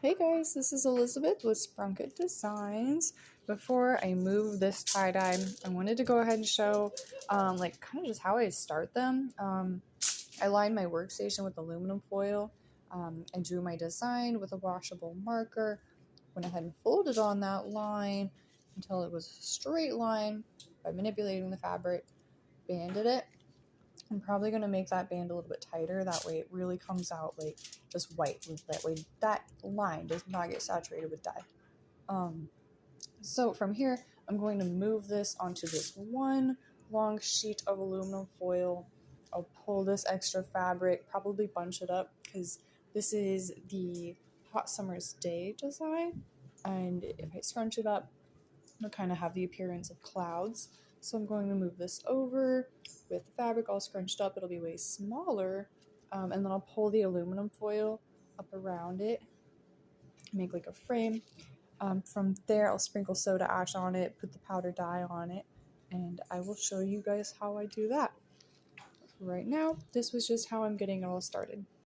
Hey guys, this is Elizabeth with Sprunket Designs. Before I move this tie-dye, I wanted to go ahead and show kind of just how I start them. I lined my workstation with aluminum foil. I drew my design with a washable marker. Went ahead and folded on that line until it was a straight line by manipulating the fabric, banded it. I'm probably going to make that band a little bit tighter. That way it really comes out like just white. That way that line does not get saturated with dye. So from here, I'm going to move this onto this one long sheet of aluminum foil. I'll pull this extra fabric, probably bunch it up because this is the Hot Summer's Day design. And if I scrunch it up, it'll kind of have the appearance of clouds. So I'm going to move this over with the fabric all scrunched up. It'll be way smaller. And then I'll pull the aluminum foil up around it, make like a frame. From there, I'll sprinkle soda ash on it, put the powder dye on it, and I will show you guys how I do that. Right now, this was just how I'm getting it all started.